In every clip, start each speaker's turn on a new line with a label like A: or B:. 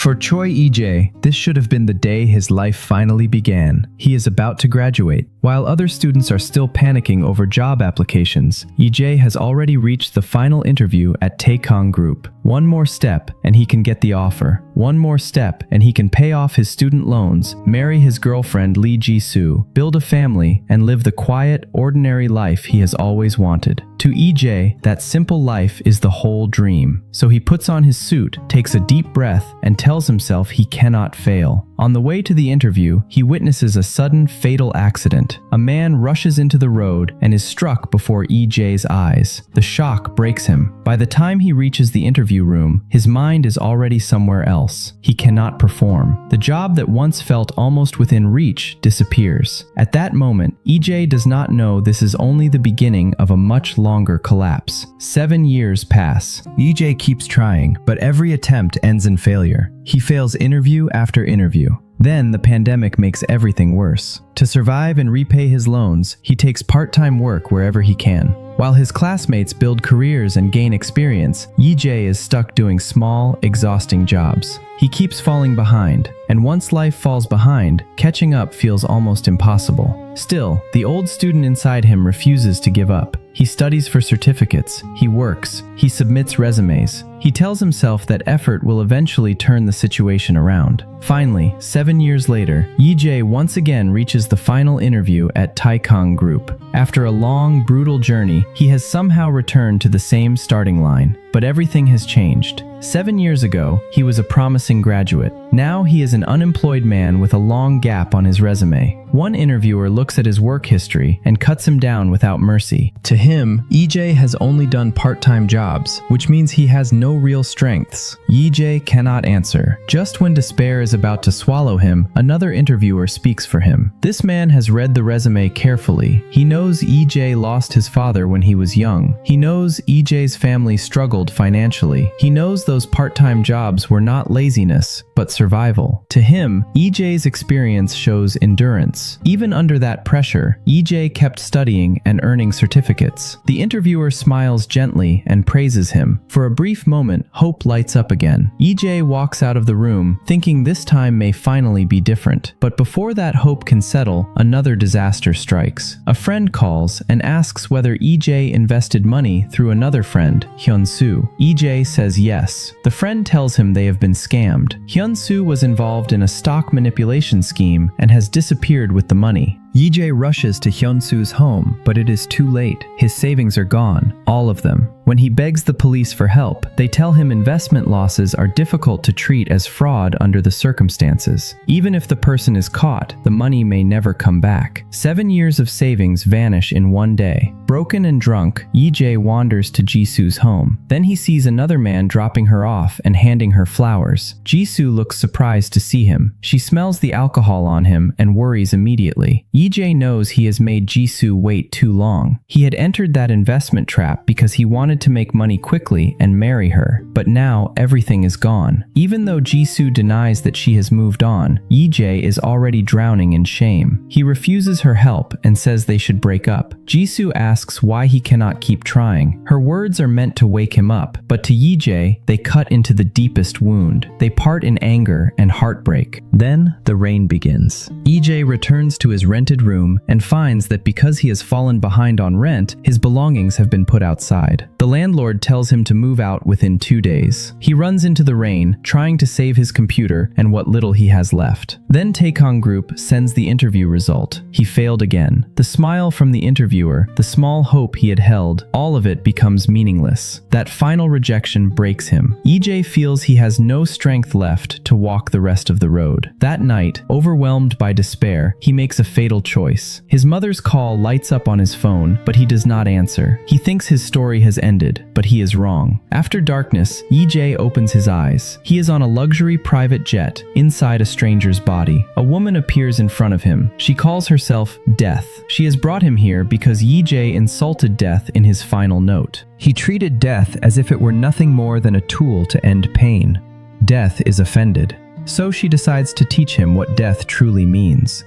A: For Choi EJ, this should have been the day his life finally began. He is about to graduate. While other students are still panicking over job applications, EJ has already reached the final interview at K&J Group. One more step and he can get the offer. One more step and he can pay off his student loans, marry his girlfriend Lee Ji-soo, build a family, and live the quiet, ordinary life he has always wanted. To EJ, that simple life is the whole dream. So he puts on his suit, takes a deep breath, and tells himself he cannot fail. On the way to the interview, he witnesses a sudden, fatal accident. A man rushes into the road and is struck before EJ's eyes. The shock breaks him. By the time he reaches the interview room, his mind is already somewhere else. He cannot perform. The job that once felt almost within reach disappears. At that moment, EJ does not know this is only the beginning of a much longer collapse. 7 years pass. EJ keeps trying, but every attempt ends in failure. He fails interview after interview. Then the pandemic makes everything worse. To survive and repay his loans, he takes part-time work wherever he can. While his classmates build careers and gain experience, EJ is stuck doing small, exhausting jobs. He keeps falling behind, and once life falls behind, catching up feels almost impossible. Still, the old student inside him refuses to give up. He studies for certificates, he works, he submits resumes. He tells himself that effort will eventually turn the situation around. Finally, 7 years later, EJ once again reaches the final interview at K&J Group. After a long, brutal journey, he has somehow returned to the same starting line. But everything has changed. 7 years ago, he was a promising graduate. Now he is an unemployed man with a long gap on his resume. One interviewer looks at his work history and cuts him down without mercy. To him, EJ has only done part-time jobs, which means he has no real strengths. EJ cannot answer. Just when despair is about to swallow him, another interviewer speaks for him. This man has read the resume carefully. He knows EJ lost his father when he was young. He knows EJ's family struggled financially. He knows those part-time jobs were not laziness, but survival. To him, EJ's experience shows endurance. Even under that pressure, EJ kept studying and earning certificates. The interviewer smiles gently and praises him. For a brief moment, hope lights up again. EJ walks out of the room, thinking this time may finally be different. But before that hope can settle, another disaster strikes. A friend calls and asks whether EJ invested money through another friend, Hyun-soo. EJ says yes. The friend tells him they have been scammed. Hyun-soo was involved in a stock manipulation scheme and has disappeared with the money. EJ rushes to Hyun-soo's home, but it is too late. His savings are gone, all of them. When he begs the police for help, they tell him investment losses are difficult to treat as fraud under the circumstances. Even if the person is caught, the money may never come back. 7 years of savings vanish in one day. Broken and drunk, EJ wanders to Jisoo's home. Then he sees another man dropping her off and handing her flowers. Jisoo looks surprised to see him. She smells the alcohol on him and worries immediately. EJ knows he has made Jisoo wait too long. He had entered that investment trap because he wanted to make money quickly and marry her. But now everything is gone. Even though Jisoo denies that she has moved on, EJ is already drowning in shame. He refuses her help and says they should break up. Jisoo asks why he cannot keep trying. Her words are meant to wake him up, but to EJ, they cut into the deepest wound. They part in anger and heartbreak. Then the rain begins. EJ returns to his rented room and finds that because he has fallen behind on rent, his belongings have been put outside. The landlord tells him to move out within 2 days. He runs into the rain, trying to save his computer and what little he has left. Then K&J Group sends the interview result. He failed again. The smile from the interviewer, the small hope he had held, all of it becomes meaningless. That final rejection breaks him. EJ feels he has no strength left to walk the rest of the road. That night, overwhelmed by despair, he makes a fatal choice. His mother's call lights up on his phone, but he does not answer. He thinks his story has ended, but he is wrong. After darkness, EJ opens his eyes. He is on a luxury private jet, inside a stranger's body. A woman appears in front of him. She calls herself Death. She has brought him here because EJ insulted Death in his final note. He treated Death as if it were nothing more than a tool to end pain. Death is offended. So she decides to teach him what death truly means.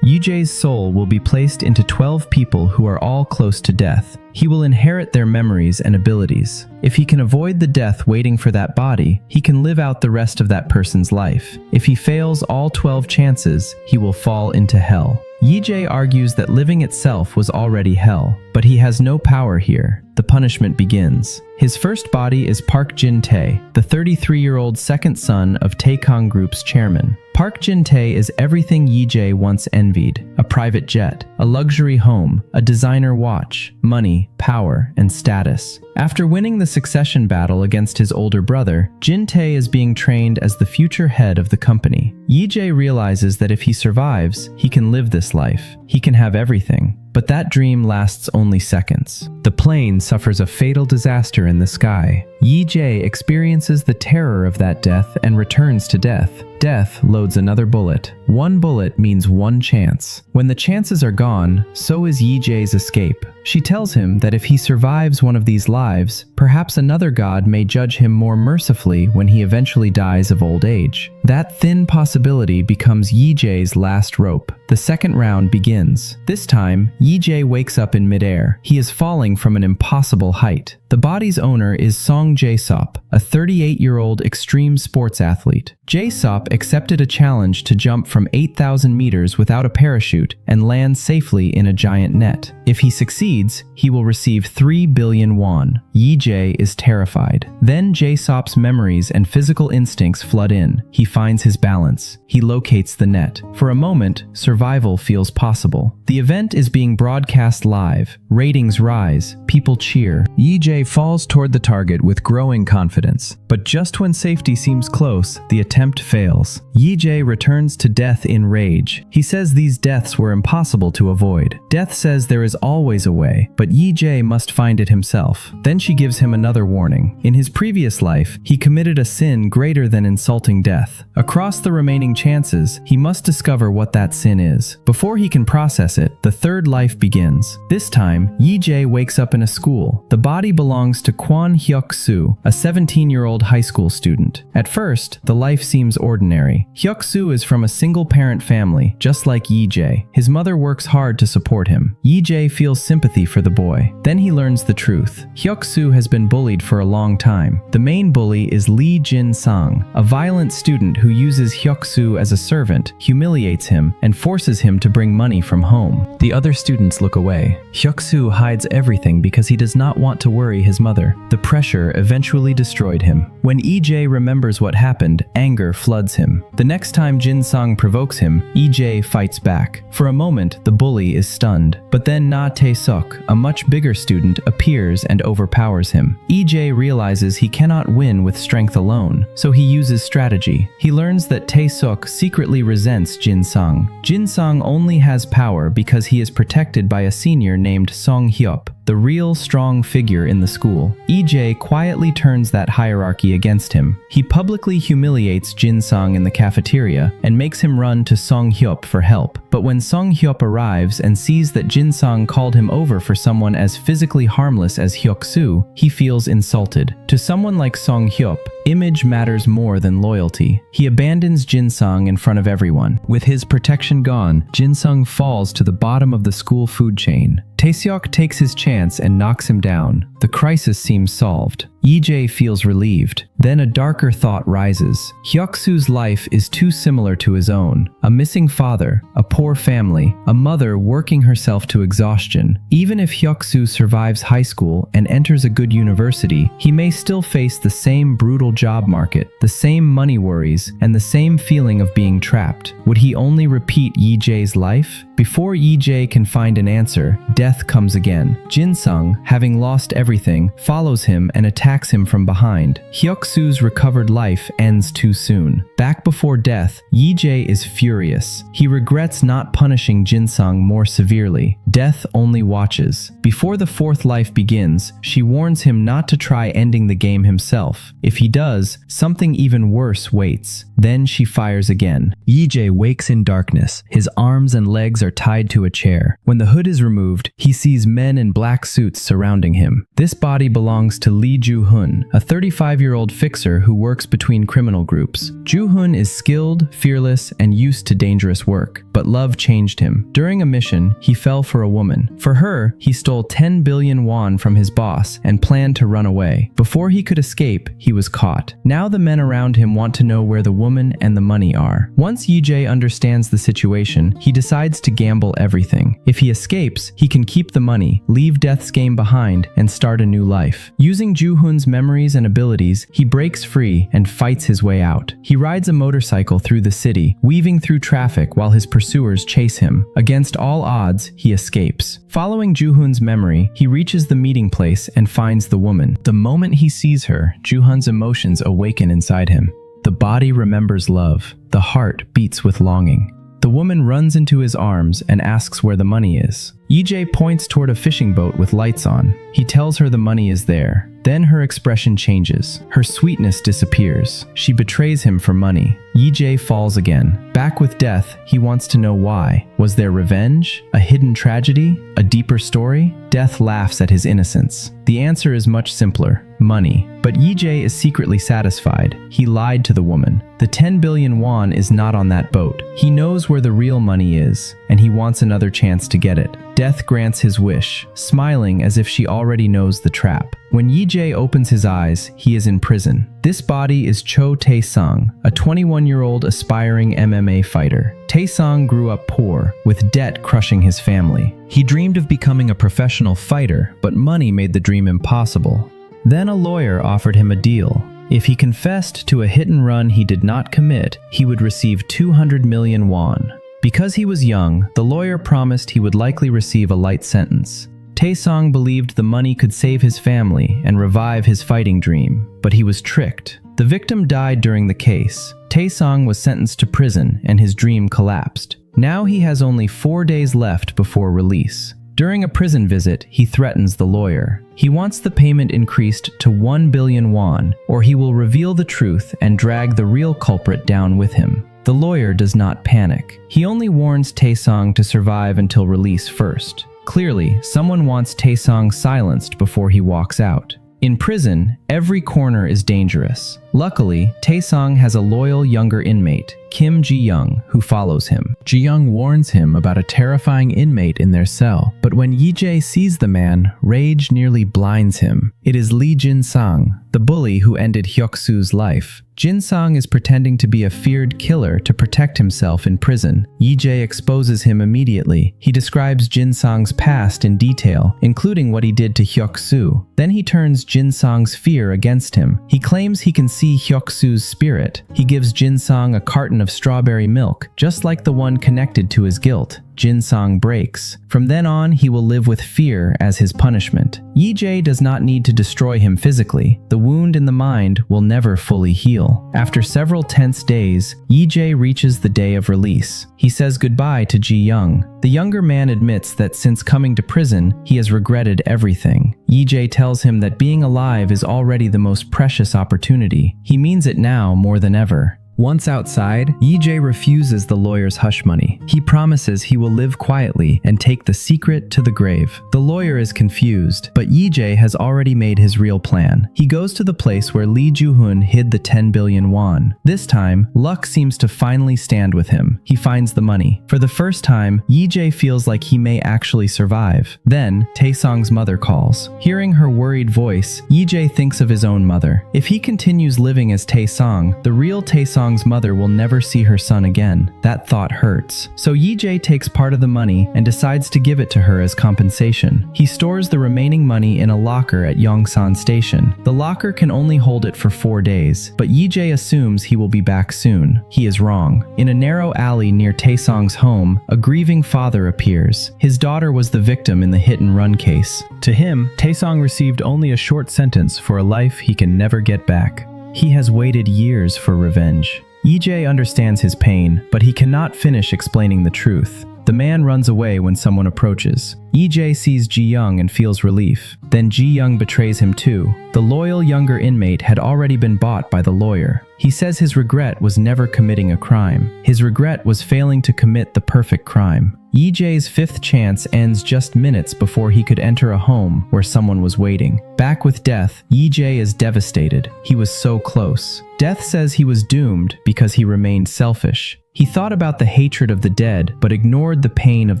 A: Yi-Jae's soul will be placed into 12 people who are all close to death. He will inherit their memories and abilities. If he can avoid the death waiting for that body, he can live out the rest of that person's life. If he fails all 12 chances, he will fall into hell. Yi-Jae argues that living itself was already hell, but he has no power here. The punishment begins. His first body is Park Jin-tae, the 33-year-old second son of Taekong Group's chairman. Park Jin-tae is everything Yi-Jae once envied: a private jet, a luxury home, a designer watch, money, power, and status. After winning the succession battle against his older brother, Jin-tae is being trained as the future head of the company. Yi-Jae realizes that if he survives, he can live this life. He can have everything. But that dream lasts only seconds. The plane suffers a fatal disaster in the sky. Yi-Jae experiences the terror of that death and returns to death. Death loads another bullet. One bullet means one chance. When the chances are gone, so is Yi-Jae's escape. She tells him that if he survives one of these lives, perhaps another god may judge him more mercifully when he eventually dies of old age. That thin possibility becomes Yi-Jae's last rope. The second round begins. This time, Yi-Jae wakes up in midair. He is falling from an impossible height. The body's owner is Song Jae-sop, a 38-year-old extreme sports athlete. Jae-sop accepted a challenge to jump from 8,000 meters without a parachute and land safely in a giant net. If he succeeds, he will receive 3 billion won. Yi-Jae is terrified. Then Jae-sop's memories and physical instincts flood in. He finds his balance. He locates the net. For a moment, survival feels possible. The event is being broadcast live. Ratings rise. People cheer. Yi-Jae falls toward the target with growing confidence. But just when safety seems close, the attempt fails. Yi-Jae returns to death in rage. He says these deaths were impossible to avoid. Death says there is always a way, but Yi-Jae must find it himself. Then she gives him another warning. In his previous life, he committed a sin greater than insulting death. Across the remaining chances, he must discover what that sin is. Before he can process it, the third life begins. This time, Yi-Jae wakes up in a school. The body belongs to Kwon Hyuk-soo, a 17-year-old high school student. At first, the life seems ordinary. Hyuk-soo is from a single-parent family, just like Yi-Jae. His mother works hard to support him. Yi-Jae feels sympathy for the boy. Then he learns the truth. Hyuk-soo has been bullied for a long time. The main bully is Lee Jin-sang, a violent student who uses Hyuk-soo as a servant, humiliates him, and forces him to bring money from home. The other students look away. Hyuk-soo hides everything because he does not want to worry his mother. The pressure eventually destroyed him. When Yi-Jae remembers what happened, anger floods him. The next time Jin-sang provokes him, Yi-Jae fights back. For a moment, the bully is stunned. But then Na Tae-suk, a much bigger student, appears and overpowers him. Yi-Jae realizes he cannot win with strength alone, so he uses strategy. He learns that Tae-suk secretly resents Jin-sang. Jin-sang only has power because he is protected by a senior named Song Hyup, the real strong figure in the school. Yi-Jae quietly turns that hierarchy against him. He publicly humiliates Jin-sang in the cafeteria and makes him run to Song Hyup for help. But when Song Hyup arrives and sees that Jin-sang called him over for someone as physically harmless as Hyuk-soo, he feels insulted. To someone like Song Hyup, image matters more than loyalty. He abandons Jin-sang in front of everyone. With his protection gone, Jin-sang falls to the bottom of the school food chain. Tae-seok takes his chance and knocks him down. The crisis seems solved. Yi-Jae feels relieved. Then a darker thought rises. Hyuk-soo's life is too similar to his own. A missing father, a poor family, a mother working herself to exhaustion. Even if Hyuk-soo survives high school and enters a good university, he may still face the same brutal job market, the same money worries, and the same feeling of being trapped. Would he only repeat Yi-Jae's life? Before Yi-Jae can find an answer, death comes again. Jin-sung, having lost everything, follows him and attacks him from behind. Hyuk-soo's recovered life ends too soon. Back before death, Yi-Jae is furious. He regrets not punishing Jin-sung more severely. Death only watches. Before the fourth life begins, she warns him not to try ending the game himself. If he does, something even worse waits. Then she fires again. Yi-Jae wakes in darkness. His arms and legs are tied to a chair. When the hood is removed, he sees men in black suits surrounding him. This body belongs to Lee Joo Joo-hun, a 35-year-old fixer who works between criminal groups. Joo-hun is skilled, fearless, and used to dangerous work, but love changed him. During a mission, he fell for a woman. For her, he stole 10 billion won from his boss and planned to run away. Before he could escape, he was caught. Now the men around him want to know where the woman and the money are. Once Yi-jae understands the situation, he decides to gamble everything. If he escapes, he can keep the money, leave Death's game behind, and start a new life. Using Joo-hun's memories and abilities, he breaks free and fights his way out. He rides a motorcycle through the city, weaving through traffic while his pursuers chase him. Against all odds, he escapes. Following Joo-hun's memory, he reaches the meeting place and finds the woman. The moment he sees her, Joo-hun's emotions awaken inside him. The body remembers love. The heart beats with longing. The woman runs into his arms and asks where the money is. Yi-jae points toward a fishing boat with lights on. He tells her the money is there. Then her expression changes. Her sweetness disappears. She betrays him for money. Yi-jae falls again. Back with Death, he wants to know why. Was there revenge? A hidden tragedy? A deeper story? Death laughs at his innocence. The answer is much simpler. Money. But Yi-jae is secretly satisfied. He lied to the woman. The 10 billion won is not on that boat. He knows where the real money is, and he wants another chance to get it. Death grants his wish, smiling as if she already knows the trap. When Yi-jae opens his eyes, he is in prison. This body is Cho Tae-sung, a 21-year-old aspiring MMA fighter. Tae-sung grew up poor, with debt crushing his family. He dreamed of becoming a professional fighter, but money made the dream impossible. Then a lawyer offered him a deal. If he confessed to a hit-and-run he did not commit, he would receive 200 million won. Because he was young, the lawyer promised he would likely receive a light sentence. Tae-sung believed the money could save his family and revive his fighting dream, but he was tricked. The victim died during the case. Tae-sung was sentenced to prison and his dream collapsed. Now he has only 4 days left before release. During a prison visit, he threatens the lawyer. He wants the payment increased to 1 billion won, or he will reveal the truth and drag the real culprit down with him. The lawyer does not panic. He only warns Tae-sung to survive until release first. Clearly, someone wants Tae-sung silenced before he walks out. In prison, every corner is dangerous. Luckily, Tae-sung has a loyal younger inmate, Kim Ji-young, who follows him. Ji-young warns him about a terrifying inmate in their cell, but when Yi-jae sees the man, rage nearly blinds him. It is Lee Jin-sang, the bully who ended Hyuk-soo's life. Jin-sang is pretending to be a feared killer to protect himself in prison. Yi-jae exposes him immediately. He describes Jin-sang's past in detail, including what he did to Hyuk-soo. Then he turns Jin-sang's fear against him. He claims he can see Hyuk-soo's spirit. He gives Jin-sang a carton of strawberry milk, just like the one connected to his guilt. Jin-sang breaks. From then on, he will live with fear as his punishment. Yi-jae does not need to destroy him physically. The wound in the mind will never fully heal. After several tense days, Yi-jae reaches the day of release. He says goodbye to Ji-young. The younger man admits that since coming to prison, he has regretted everything. Yi-jae tells him that being alive is already the most precious opportunity. He means it now more than ever. Once outside, Yi-jae refuses the lawyer's hush money. He promises he will live quietly and take the secret to the grave. The lawyer is confused, but Yi-jae has already made his real plan. He goes to the place where Lee Joo-hun hid the 10 billion won. This time, luck seems to finally stand with him. He finds the money. For the first time, Yi-jae feels like he may actually survive. Then, Tae-sung's mother calls. Hearing her worried voice, Yi-jae thinks of his own mother. If he continues living as Tae-sung, the real Tae-sung's mother will never see her son again. That thought hurts. So Yi-jae takes part of the money and decides to give it to her as compensation. He stores the remaining money in a locker at Yongsan Station. The locker can only hold it for 4 days, but Yi-jae assumes he will be back soon. He is wrong. In a narrow alley near Tae-sung's home, a grieving father appears. His daughter was the victim in the hit-and-run case. To him, Tae-sung received only a short sentence for a life he can never get back. He has waited years for revenge. Yi-jae understands his pain, but he cannot finish explaining the truth. The man runs away when someone approaches. Yi-jae sees Ji-young and feels relief. Then Ji-young betrays him too. The loyal younger inmate had already been bought by the lawyer. He says his regret was never committing a crime. His regret was failing to commit the perfect crime. Yi-jae's fifth chance ends just minutes before he could enter a home where someone was waiting. Back with Death, Yi-jae is devastated. He was so close. Death says he was doomed because he remained selfish. He thought about the hatred of the dead, but ignored the pain of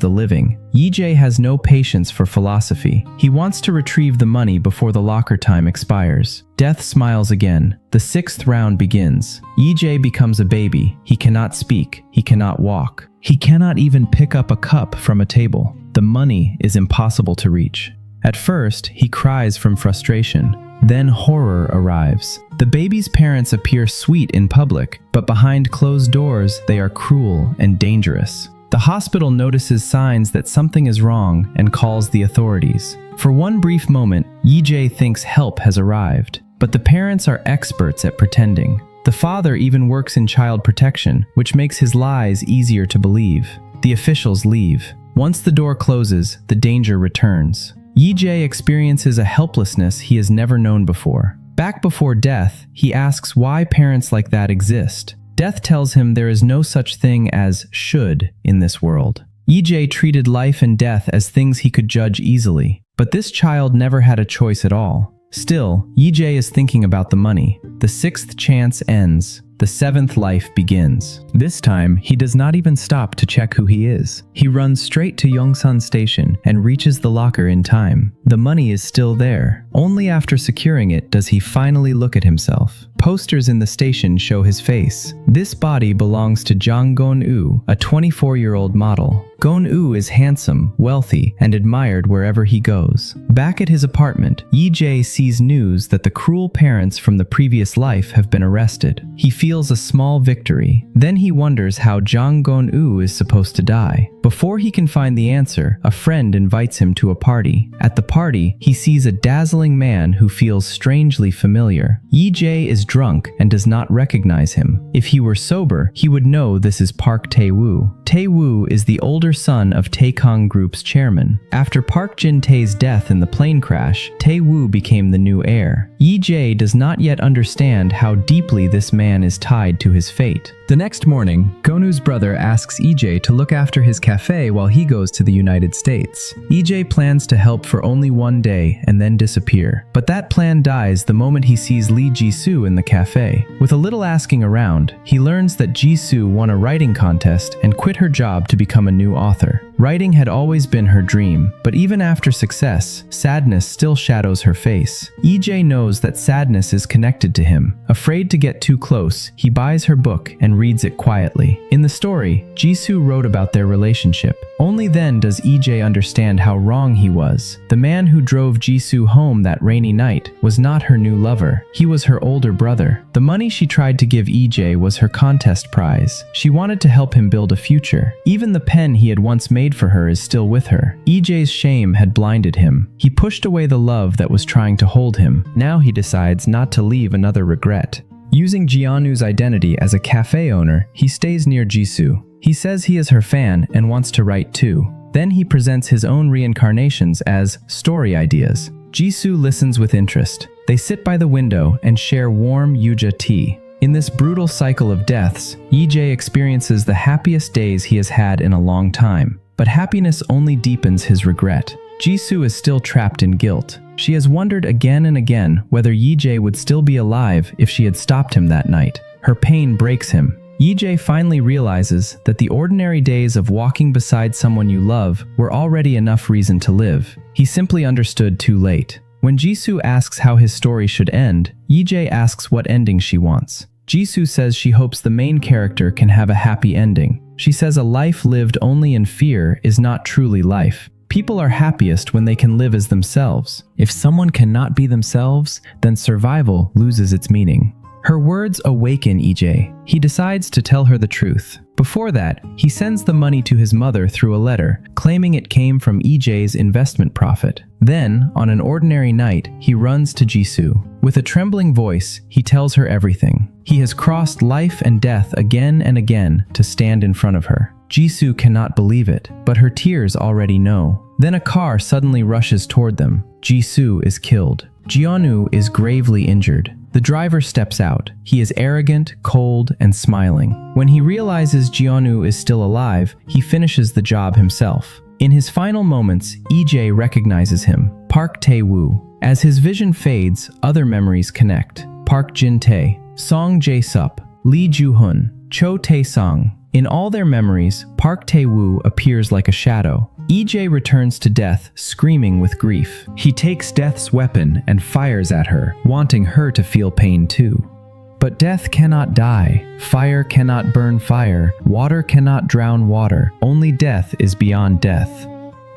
A: the living. Yi-jae has no patience for philosophy. He wants to retrieve the money before the locker time expires. Death smiles again. The 6th round begins. Yi-jae becomes a baby. He cannot speak. He cannot walk. He cannot even pick up a cup from a table. The money is impossible to reach. At first, he cries from frustration. Then horror arrives. The baby's parents appear sweet in public, but behind closed doors, they are cruel and dangerous. The hospital notices signs that something is wrong and calls the authorities. For one brief moment, Yi-jae thinks help has arrived, but the parents are experts at pretending. The father even works in child protection, which makes his lies easier to believe. The officials leave. Once the door closes, the danger returns. Yi-jae experiences a helplessness he has never known before. Back before Death, he asks why parents like that exist. Death tells him there is no such thing as should in this world. Yi-jae treated life and death as things he could judge easily, but this child never had a choice at all. Still, Yi-jae is thinking about the money. The 6th chance ends. The 7th life begins. This time, he does not even stop to check who he is. He runs straight to Yongsan Station and reaches the locker in time. The money is still there. Only after securing it does he finally look at himself. Posters in the station show his face. This body belongs to Jang Gon-woo, a 24-year-old model. Gon-woo is handsome, wealthy, and admired wherever he goes. Back at his apartment, Yi-jae sees news that the cruel parents from the previous life have been arrested. He feels a small victory. Then he wonders how Jang Gon-woo is supposed to die. Before he can find the answer, a friend invites him to a party. At the party, he sees a dazzling man who feels strangely familiar. Yi-jae is drunk and does not recognize him. If he were sober, he would know this is Park Tae-woo. Tae-woo is the older son of Taekong Group's chairman. After Park Jin-tae's death in the plane crash, Tae-woo became the new heir. Yi-jae does not yet understand how deeply this man is tied to his fate. The next morning, Gon-woo's brother asks Yi-jae to look after his cafe while he goes to the United States. Yi-jae plans to help for only one day and then disappear. But that plan dies the moment he sees Lee Ji-soo in the cafe. With a little asking around, he learns that Ji-soo won a writing contest and quit her job to become a new author. Writing had always been her dream, but even after success, sadness still shadows her face. Yi-jae knows that sadness is connected to him. Afraid to get too close, he buys her book and reads it quietly. In the story, Ji-soo wrote about their relationship. Only then does Yi-jae understand how wrong he was. The man who drove Ji-soo home that rainy night was not her new lover. He was her older brother. The money she tried to give Yi-jae was her contest prize. She wanted to help him build a future. Even the pen he had once made for her is still with her. Yi-jae's shame had blinded him. He pushed away the love that was trying to hold him. Now he decides not to leave another regret. Using Jianu's identity as a cafe owner, he stays near Ji-soo. He says he is her fan and wants to write too. Then he presents his own reincarnations as story ideas. Ji-soo listens with interest. They sit by the window and share warm yuja tea. In this brutal cycle of deaths, Yi-jae experiences the happiest days he has had in a long time. But happiness only deepens his regret. Ji-soo is still trapped in guilt. She has wondered again and again whether Yi-jae would still be alive if she had stopped him that night. Her pain breaks him. Yi-jae finally realizes that the ordinary days of walking beside someone you love were already enough reason to live. He simply understood too late. When Ji-soo asks how his story should end, Yi-jae asks what ending she wants. Ji-soo says she hopes the main character can have a happy ending. She says a life lived only in fear is not truly life. People are happiest when they can live as themselves. If someone cannot be themselves, then survival loses its meaning. Her words awaken Yi-jae. He decides to tell her the truth. Before that, he sends the money to his mother through a letter, claiming it came from Yi-jae's investment profit. Then, on an ordinary night, he runs to Ji-soo. With a trembling voice, he tells her everything. He has crossed life and death again and again to stand in front of her. Ji-soo cannot believe it, but her tears already know. Then a car suddenly rushes toward them. Ji-soo is killed. Jianu is gravely injured. The driver steps out. He is arrogant, cold, and smiling. When he realizes Jianu is still alive, he finishes the job himself. In his final moments, Yi-jae recognizes him, Park Tae-woo. As his vision fades, other memories connect. Park Jin-tae, Song Jae-sup, Lee Joo-hun, Cho Tae-song. In all their memories, Park Tae-woo appears like a shadow. EJ returns to Death, screaming with grief. He takes Death's weapon and fires at her, wanting her to feel pain too. But Death cannot die. Fire cannot burn fire. Water cannot drown water. Only death is beyond death.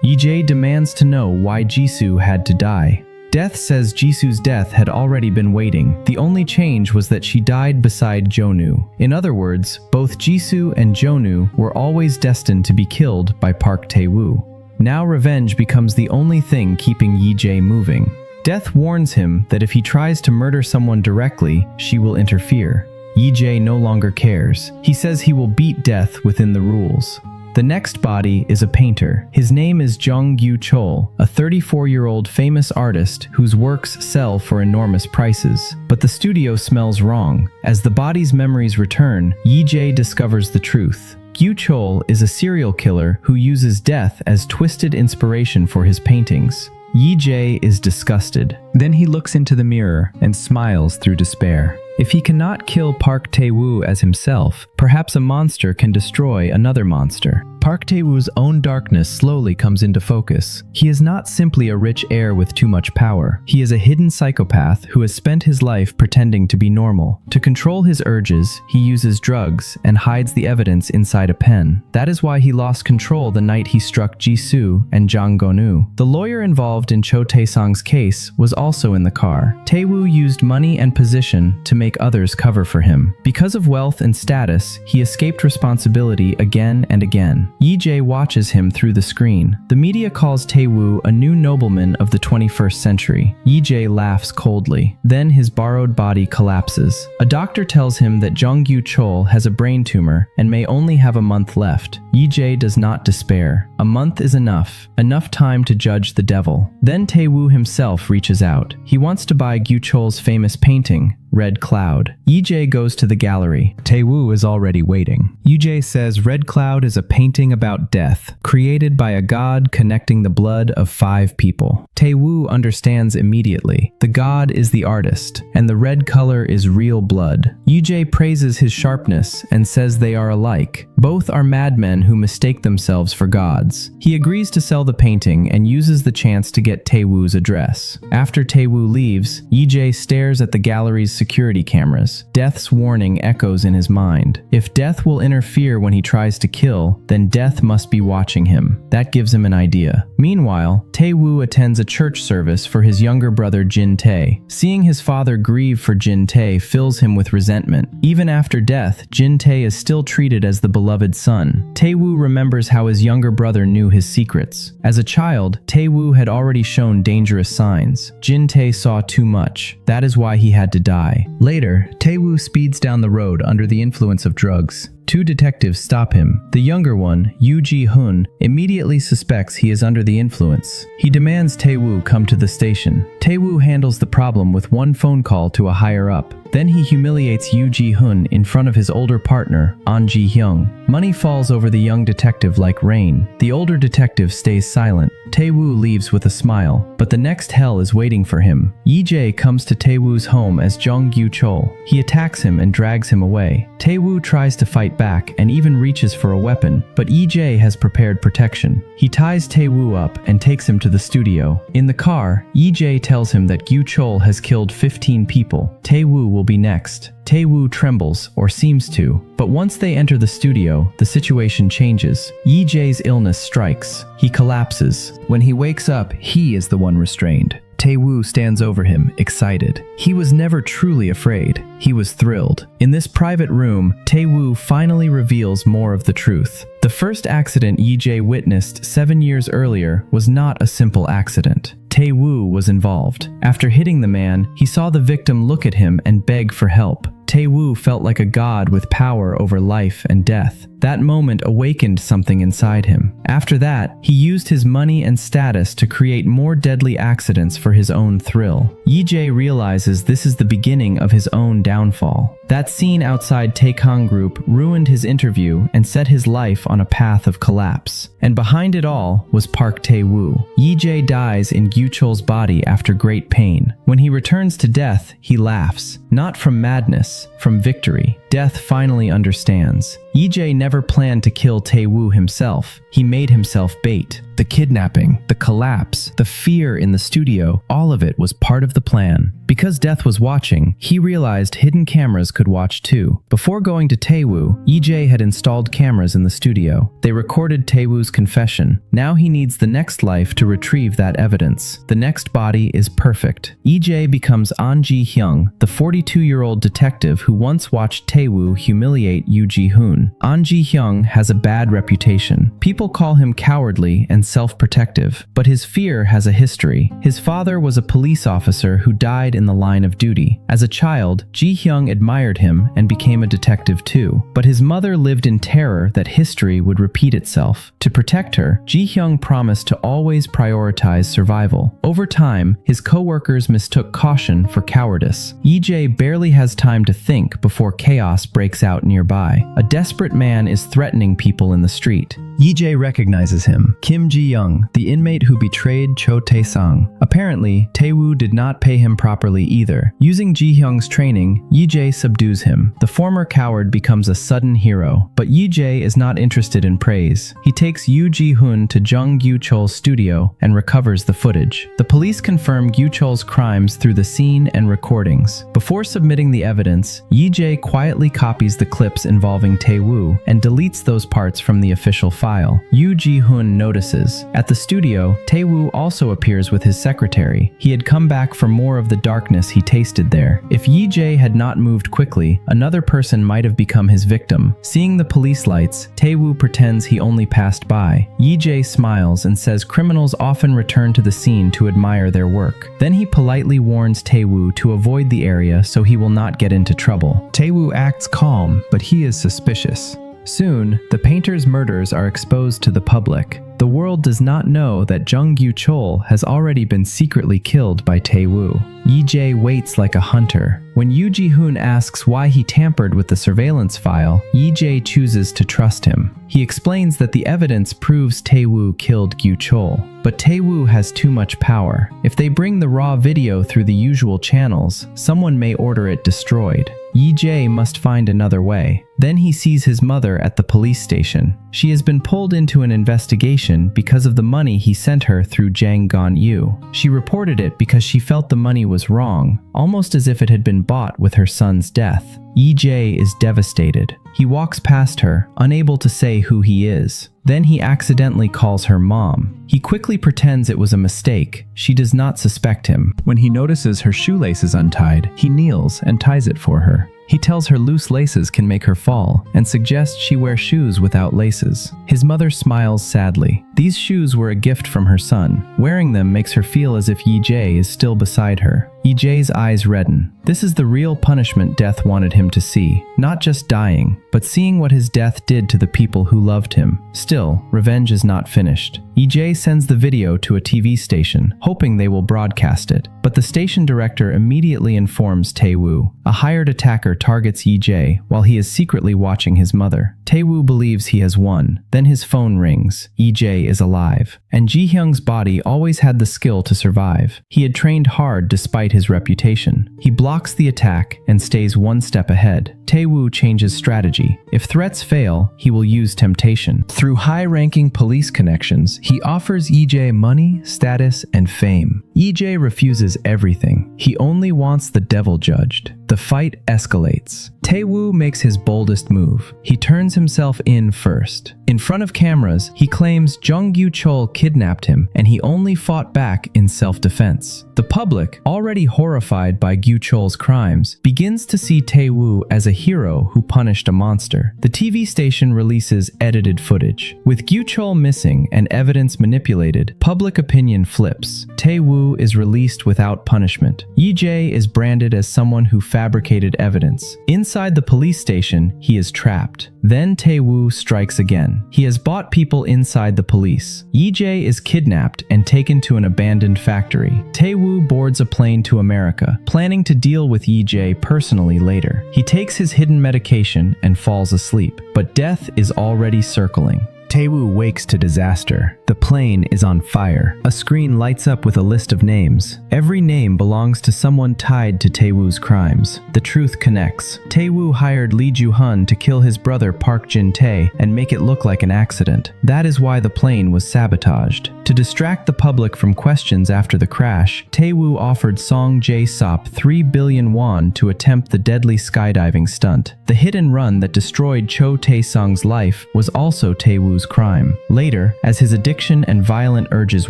A: EJ demands to know why Jisoo had to die. Death says Jisoo's death had already been waiting. The only change was that she died beside Jonu. In other words, both Jisoo and Jonu were always destined to be killed by Park Tae-woo. Now revenge becomes the only thing keeping Yi-jae moving. Death warns him that if he tries to murder someone directly, she will interfere. Yi-jae no longer cares. He says he will beat Death within the rules. The next body is a painter. His name is Jung-gyu Chol, a 34-year-old famous artist whose works sell for enormous prices. But the studio smells wrong. As the body's memories return, Yi-jae discovers the truth. Gyu Chol is a serial killer who uses death as twisted inspiration for his paintings. Yi-jae is disgusted. Then he looks into the mirror and smiles through despair. If he cannot kill Park Tae-woo as himself, perhaps a monster can destroy another monster. Park Tae-woo's own darkness slowly comes into focus. He is not simply a rich heir with too much power. He is a hidden psychopath who has spent his life pretending to be normal. To control his urges, he uses drugs and hides the evidence inside a pen. That is why he lost control the night he struck Jisoo and Jang Gonu. The lawyer involved in Cho Tae-song's case was also in the car. Tae-woo used money and position to make others cover for him. Because of wealth and status, he escaped responsibility again and again. Yi-jae watches him through the screen. The media calls Tae-woo a new nobleman of the 21st century. Yi-jae laughs coldly. Then his borrowed body collapses. A doctor tells him that Jung-gyu Chol has a brain tumor and may only have a month left. Yi-jae does not despair. A month is enough time to judge the devil. Then Tae-woo himself reaches out. He wants to buy Gyu Chol's famous painting, Red Cloud. Yi-jae goes to the gallery. Tae-woo is already waiting. Yi-jae says Red Cloud is a painting about death, created by a god connecting the blood of 5 people. Tae-woo understands immediately. The god is the artist, and the red color is real blood. Yi-jae praises his sharpness and says they are alike. Both are madmen who mistake themselves for gods. He agrees to sell the painting and uses the chance to get Tae-woo's address. After Tae-woo leaves, Yi-jae stares at the gallery's security cameras. Death's warning echoes in his mind. If Death will interfere when he tries to kill, then Death must be watching him. That gives him an idea. Meanwhile, Tae-woo attends a church service for his younger brother Jin-tae. Seeing his father grieve for Jin-tae fills him with resentment. Even after death, Jin-tae is still treated as the beloved son. Tae-woo remembers how his younger brother knew his secrets. As a child, Tae-woo had already shown dangerous signs. Jin-tae saw too much. That is why he had to die. Later, Tae-woo speeds down the road under the influence of drugs. 2 detectives stop him. The younger one, Yoo Ji-hoon, immediately suspects he is under the influence. He demands Tae-woo come to the station. Tae-woo handles the problem with 1 phone call to a higher-up. Then he humiliates Yoo Ji-hoon in front of his older partner, An Ji-hyung. Money falls over the young detective like rain. The older detective stays silent. Tae-woo leaves with a smile, but the next hell is waiting for him. Yi-jae comes to Tae-woo's home as Jung-gyu Chol. He attacks him and drags him away. Tae-woo tries to fight back and even reaches for a weapon, but Yi-jae has prepared protection. He ties Tae-woo up and takes him to the studio. In the car, Yi-jae tells him that Gyu Chol has killed 15 people. Tae-woo will be next. Tae-woo trembles, or seems to, but once they enter the studio, the situation changes. Yi-jae's illness strikes. He collapses. When he wakes up, he is the one restrained. Tae-woo stands over him, excited. He was never truly afraid. He was thrilled. In this private room, Tae-woo finally reveals more of the truth. The first accident Yi-jae witnessed 7 years earlier was not a simple accident. Tae-woo was involved. After hitting the man, he saw the victim look at him and beg for help. Tae-woo felt like a god with power over life and death. That moment awakened something inside him. After that, he used his money and status to create more deadly accidents for his own thrill. Yi-jae realizes this is the beginning of his own downfall. That scene outside Taekong Group ruined his interview and set his life on a path of collapse. And behind it all was Park Tae-woo. Yi-jae dies in Gyu-chol's body after great pain. When he returns to death, he laughs. Not from madness, from victory. Death finally understands. Yi-jae never planned to kill Tae-woo himself. He made himself bait. The kidnapping, the collapse, the fear in the studio, all of it was part of the plan. Because Death was watching, he realized hidden cameras could watch too. Before going to Tae-woo, Yi-jae had installed cameras in the studio. They recorded Tae-woo's confession. Now he needs the next life to retrieve that evidence. The next body is perfect. Yi-jae becomes An Ji-hyung, the 42-year-old detective who once watched Tae-woo humiliate Yoo Ji-hoon. An Ji-hyung has a bad reputation. People call him cowardly and self-protective, but his fear has a history. His father was a police officer who died in the line of duty. As a child, Ji-hyung admired him and became a detective too, but his mother lived in terror that history would repeat itself. To protect her, Ji-hyung promised to always prioritize survival. Over time, his co-workers mistook caution for cowardice. Yi-jae barely has time to think before chaos breaks out nearby. A desperate man is threatening people in the street. Yi-jae recognizes him, Kim Ji-young, the inmate who betrayed Cho Tae-sang. Apparently, Tae-woo did not pay him properly either. Using Ji-hyung's training, Yi-jae subdues him. The former coward becomes a sudden hero, but Yi-jae is not interested in praise. He takes Yoo Ji-hoon to Jung Gyu-chol's studio and recovers the footage. The police confirm Gyu-chol's crimes through the scene and recordings. Before submitting the evidence, Yi-jae quietly copies the clips involving Tae-woo and deletes those parts from the official file. Yoo Ji-hoon notices. At the studio, Tae-woo also appears with his secretary. He had come back for more of the darkness he tasted there. If Yi-jae had not moved quickly, another person might have become his victim. Seeing the police lights, Tae-woo pretends he only passed by. Yi-jae smiles and says criminals often return to the scene to admire their work. Then he politely warns Tae-woo to avoid the area so he will not get into trouble. Tae-woo acts calm, but he is suspicious. Soon, the painter's murders are exposed to the public. The world does not know that Jung Gyu-chol has already been secretly killed by Tae-woo. Yi-jae waits like a hunter. When Yoo Ji-hoon asks why he tampered with the surveillance file, Yi-jae chooses to trust him. He explains that the evidence proves Tae-woo killed Gyu-chol. But Tae-woo has too much power. If they bring the raw video through the usual channels, someone may order it destroyed. Yi-jae must find another way. Then he sees his mother at the police station. She has been pulled into an investigation because of the money he sent her through Jang Gon-yu. She reported it because she felt the money was wrong, almost as if it had been bought with her son's death. Yi-jae is devastated. He walks past her, unable to say who he is. Then he accidentally calls her mom. He quickly pretends it was a mistake. She does not suspect him. When he notices her shoelace is untied, he kneels and ties it for her. He tells her loose laces can make her fall and suggests she wear shoes without laces. His mother smiles sadly. These shoes were a gift from her son. Wearing them makes her feel as if Yi-jae is still beside her. Yi-jae's eyes redden. This is the real punishment Death wanted him to see. Not just dying, but seeing what his death did to the people who loved him. Still, revenge is not finished. Yi-jae sends the video to a TV station, hoping they will broadcast it. But the station director immediately informs Tae-woo. A hired attacker targets Yi-jae while he is secretly watching his mother. Tae-woo believes he has won. Then his phone rings. Yi-jae is alive. And Ji-hyung's body always had the skill to survive. He had trained hard despite his reputation. He blocks the attack and stays one step ahead. Tae-woo changes strategy. If threats fail, he will use temptation. Through high-ranking police connections, he offers Yi-jae money, status, and fame. Yi-jae refuses everything. He only wants the devil judged. The fight escalates. Tae-woo makes his boldest move. He turns himself in first. In front of cameras, he claims Jung Gyu-chol kidnapped him and he only fought back in self-defense. The public, already horrified by Gyu-chol's crimes, begins to see Tae-woo as a hero who punished a monster. The TV station releases edited footage. With Gyu-chol missing and evidence manipulated, public opinion flips. Tae-woo is released without punishment. Yi-jae is branded as someone who fabricated evidence. Inside the police station, he is trapped. Then Tae-woo strikes again. He has bought people inside the police. Yi-jae is kidnapped and taken to an abandoned factory. Tae-woo boards a plane to America, planning to deal with Yi-jae personally later. He takes his hidden medication and falls asleep, but death is already circling. Tae-woo wakes to disaster. The plane is on fire. A screen lights up with a list of names. Every name belongs to someone tied to Tae-woo's crimes. The truth connects. Tae-woo hired Lee Joo-hun to kill his brother Park Jin-tae and make it look like an accident. That is why the plane was sabotaged. To distract the public from questions after the crash, Tae-woo offered Song Jae-sop 3 billion won to attempt the deadly skydiving stunt. The hit and run that destroyed Cho Tae-sung's life was also Tae-woo's crime. Later, as his addiction and violent urges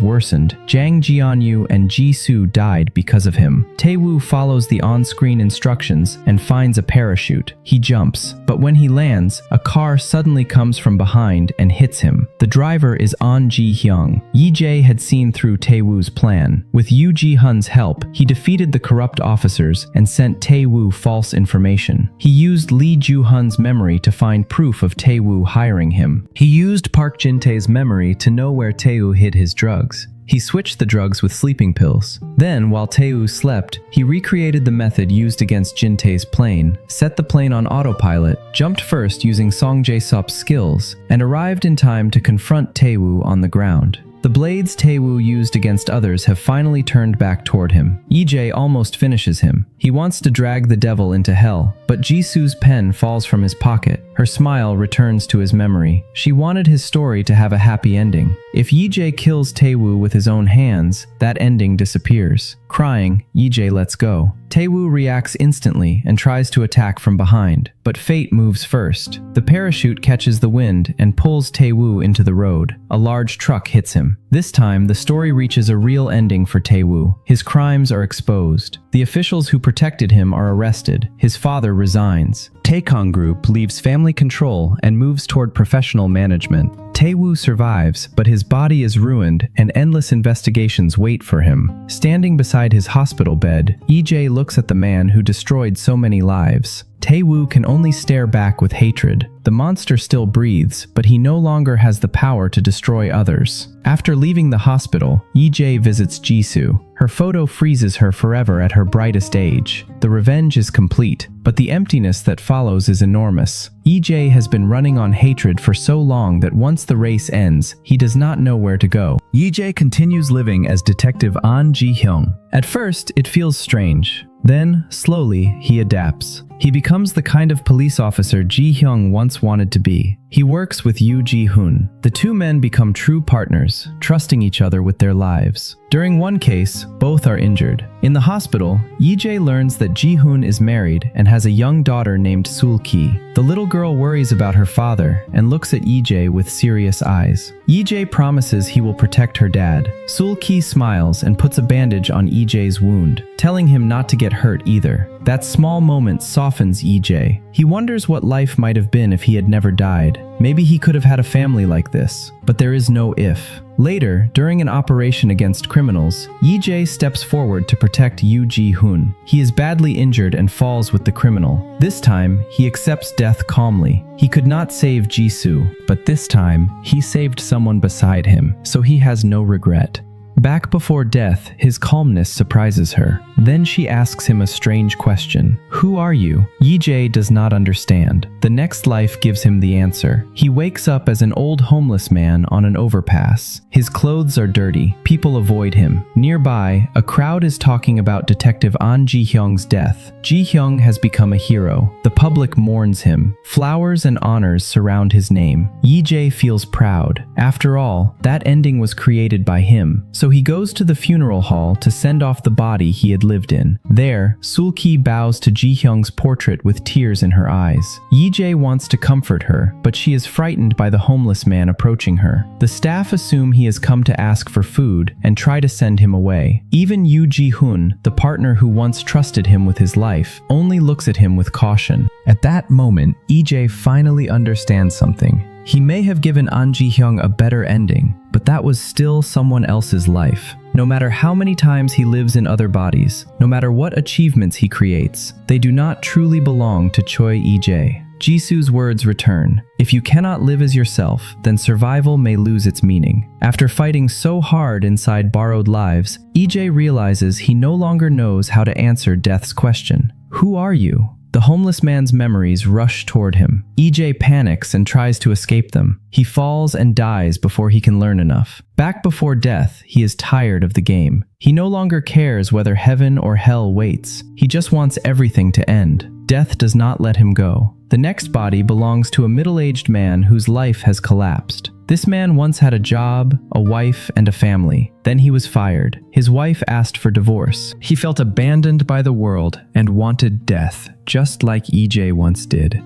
A: worsened, Jang Jeonyu and Ji-soo died because of him. Tae-woo follows the on-screen instructions and finds a parachute. He jumps, but when he lands, a car suddenly comes from behind and hits him. The driver is Ahn Ji-hyung. Yi-jae had seen through Tae-woo's plan. With Yoo Ji-hun's help, he defeated the corrupt officers and sent Tae-woo false information. He used Lee Joo-hun's memory to find proof of Tae-woo hiring him. He used Park Jin-tae's memory to know where Tae-woo hid his drugs. He switched the drugs with sleeping pills. Then, while Tae-woo slept, he recreated the method used against Jin-tae's plane, set the plane on autopilot, jumped first using Song Jae-sop's skills, and arrived in time to confront Tae-woo on the ground. The blades Tae-woo used against others have finally turned back toward him. Yi-jae almost finishes him. He wants to drag the devil into hell, but Ji-soo's pen falls from his pocket. Her smile returns to his memory. She wanted his story to have a happy ending. If Yi-jae kills Tae-woo with his own hands, that ending disappears. Crying, Yi-jae lets go. Tae-woo reacts instantly and tries to attack from behind, but fate moves first. The parachute catches the wind and pulls Tae-woo into the road. A large truck hits him. This time, the story reaches a real ending for Tae-woo. His crimes are exposed. The officials who protected him are arrested. His father resigns. Taekong Group leaves family control and moves toward professional management. Tae-woo survives, but his body is ruined and endless investigations wait for him. Standing beside his hospital bed, Yi-jae looks at the man who destroyed so many lives. Tae-woo can only stare back with hatred. The monster still breathes, but he no longer has the power to destroy others. After leaving the hospital, Yi-jae visits Ji-soo. Her photo freezes her forever at her brightest age. The revenge is complete, but the emptiness that follows is enormous. Yi-jae has been running on hatred for so long that once the race ends, he does not know where to go. Yi-jae continues living as Detective Ahn Ji-hyung. At first, it feels strange. Then, slowly, he adapts. He becomes the kind of police officer Ji-hyung once wanted to be. He works with Yoo Ji-hun. The two men become true partners, trusting each other with their lives. During one case, both are injured. In the hospital, Yi-jae learns that Ji-hun is married and has a young daughter named Sul-ki. The little girl worries about her father and looks at Yi-jae with serious eyes. Yi-jae promises he will protect her dad. Sul-ki smiles and puts a bandage on Yi-jae's wound, telling him not to get hurt either. That small moment softens Yi-jae. He wonders what life might have been if he had never died. Maybe he could have had a family like this, but there is no if. Later, during an operation against criminals, Yi-jae steps forward to protect Yoo Ji-hun. He is badly injured and falls with the criminal. This time, he accepts death calmly. He could not save Ji-soo, but this time, he saved someone beside him, so he has no regret. Back before death, his calmness surprises her. Then she asks him a strange question. Who are you? Yi-jae does not understand. The next life gives him the answer. He wakes up as an old homeless man on an overpass. His clothes are dirty. People avoid him. Nearby, a crowd is talking about Detective Ahn Ji-hyung's death. Ji-hyung has become a hero. The public mourns him. Flowers and honors surround his name. Yi-jae feels proud. After all, that ending was created by him. So he goes to the funeral hall to send off the body he had lived in. There, Sul-ki bows to Ji-hyung's portrait with tears in her eyes. Yi-jae wants to comfort her, but she is frightened by the homeless man approaching her. The staff assume he has come to ask for food and try to send him away. Even Yoo Ji-hun, the partner who once trusted him with his life, only looks at him with caution. At that moment, Yi-jae finally understands something. He may have given Ahn Ji-hyung a better ending, but that was still someone else's life. No matter how many times he lives in other bodies, no matter what achievements he creates, they do not truly belong to Choi E-jae. Jisoo's words return. If you cannot live as yourself, then survival may lose its meaning. After fighting so hard inside borrowed lives, E-jae realizes he no longer knows how to answer Death's question. Who are you? The homeless man's memories rush toward him. E-jae panics and tries to escape them. He falls and dies before he can learn enough. Back before death, he is tired of the game. He no longer cares whether heaven or hell waits. He just wants everything to end. Death does not let him go. The next body belongs to a middle-aged man whose life has collapsed. This man once had a job, a wife, and a family. Then he was fired. His wife asked for divorce. He felt abandoned by the world and wanted death, just like E-jae once did.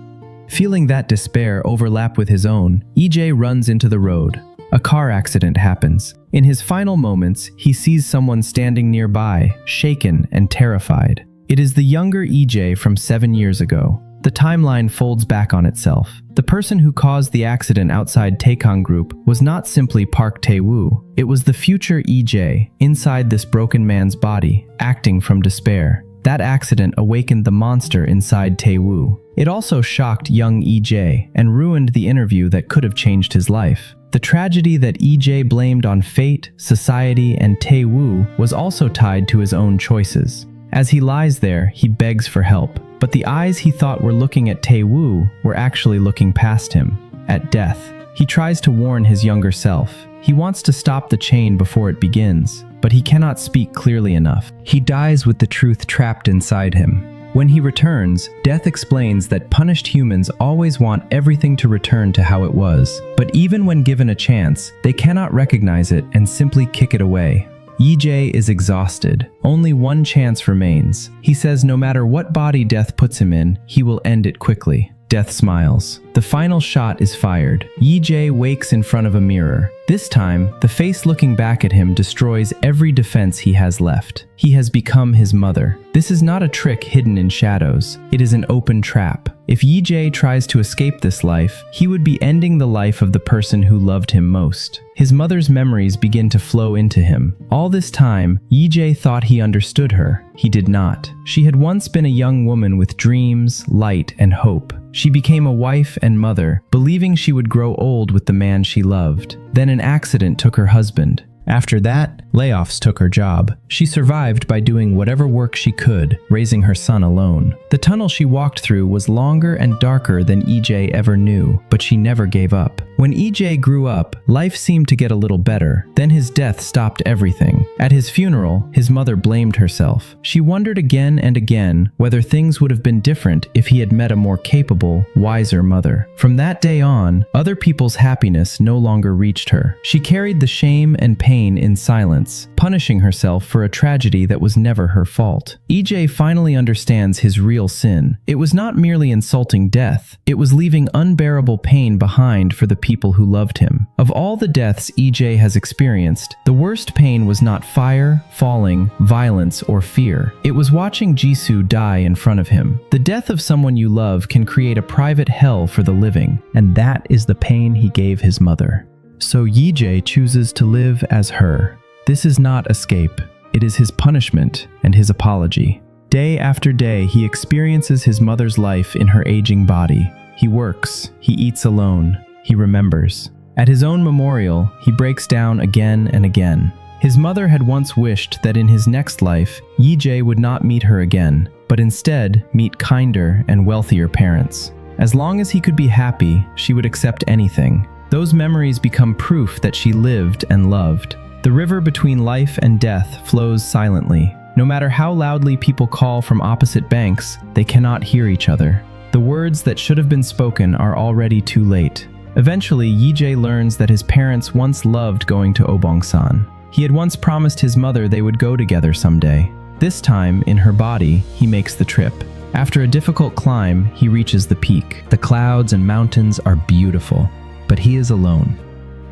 A: Feeling that despair overlap with his own, E-jae runs into the road. A car accident happens. In his final moments, he sees someone standing nearby, shaken and terrified. It is the younger E-jae from 7 years ago. The timeline folds back on itself. The person who caused the accident outside Taekong Group was not simply Park Tae-woo. It was the future E-jae, inside this broken man's body, acting from despair. That accident awakened the monster inside Tae-woo. It also shocked young E-jae and ruined the interview that could have changed his life. The tragedy that E-jae blamed on fate, society, and Tae-woo was also tied to his own choices. As he lies there, he begs for help. But the eyes he thought were looking at Tae-woo were actually looking past him, at death. He tries to warn his younger self. He wants to stop the chain before it begins, but he cannot speak clearly enough. He dies with the truth trapped inside him. When he returns, Death explains that punished humans always want everything to return to how it was. But even when given a chance, they cannot recognize it and simply kick it away. E-jae is exhausted. Only one chance remains. He says no matter what body Death puts him in, he will end it quickly. Death smiles. The final shot is fired. E-jae wakes in front of a mirror. This time, the face looking back at him destroys every defense he has left. He has become his mother. This is not a trick hidden in shadows. It is an open trap. If E-jae tries to escape this life, he would be ending the life of the person who loved him most. His mother's memories begin to flow into him. All this time, E-jae thought he understood her. He did not. She had once been a young woman with dreams, light, and hope. She became a wife and mother, believing she would grow old with the man she loved. Then an accident took her husband. After that, layoffs took her job. She survived by doing whatever work she could, raising her son alone. The tunnel she walked through was longer and darker than E-jae ever knew, but she never gave up. When E-jae grew up, life seemed to get a little better. Then his death stopped everything. At his funeral, his mother blamed herself. She wondered again and again whether things would have been different if he had met a more capable, wiser mother. From that day on, other people's happiness no longer reached her. She carried the shame and pain in silence, punishing herself for a tragedy that was never her fault. E-jae finally understands his real sin. It was not merely insulting death. It was leaving unbearable pain behind for the people who loved him. Of all the deaths E-jae has experienced, the worst pain was not fire, falling, violence, or fear. It was watching Jisoo die in front of him. The death of someone you love can create a private hell for the living, and that is the pain he gave his mother. So E-jae chooses to live as her. This is not escape. It is his punishment and his apology. Day after day, he experiences his mother's life in her aging body. He works, he eats alone, he remembers. At his own memorial, he breaks down again and again. His mother had once wished that in his next life, E-jae would not meet her again, but instead meet kinder and wealthier parents. As long as he could be happy, she would accept anything. Those memories become proof that she lived and loved. The river between life and death flows silently. No matter how loudly people call from opposite banks, they cannot hear each other. The words that should have been spoken are already too late. Eventually, E-jae learns that his parents once loved going to Obongsan. He had once promised his mother they would go together someday. This time, in her body, he makes the trip. After a difficult climb, he reaches the peak. The clouds and mountains are beautiful, but he is alone.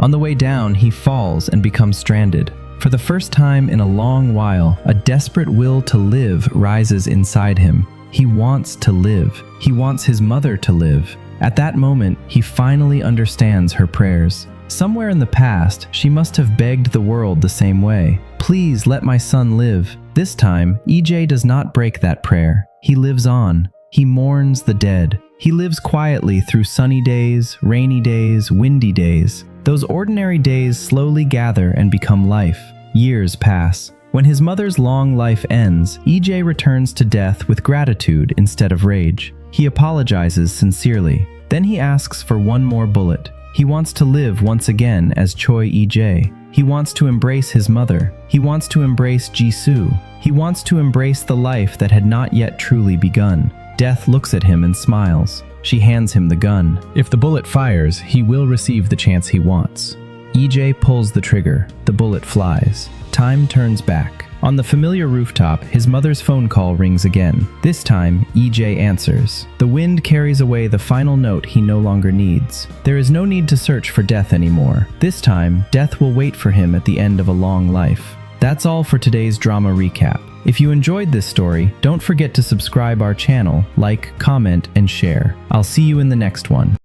A: On the way down, he falls and becomes stranded. For the first time in a long while, a desperate will to live rises inside him. He wants to live. He wants his mother to live. At that moment, he finally understands her prayers. Somewhere in the past, she must have begged the world the same way. Please let my son live. This time, EJ does not break that prayer. He lives on. He mourns the dead. He lives quietly through sunny days, rainy days, windy days. Those ordinary days slowly gather and become life. Years pass. When his mother's long life ends, EJ returns to death with gratitude instead of rage. He apologizes sincerely. Then he asks for one more bullet. He wants to live once again as Choi EJ. He wants to embrace his mother. He wants to embrace Jisoo. He wants to embrace the life that had not yet truly begun. Death looks at him and smiles. She hands him the gun. If the bullet fires, he will receive the chance he wants. EJ pulls the trigger. The bullet flies. Time turns back. On the familiar rooftop, his mother's phone call rings again. This time, EJ answers. The wind carries away the final note he no longer needs. There is no need to search for death anymore. This time, death will wait for him at the end of a long life. That's all for today's drama recap. If you enjoyed this story, don't forget to subscribe our channel, like, comment, and share. I'll see you in the next one.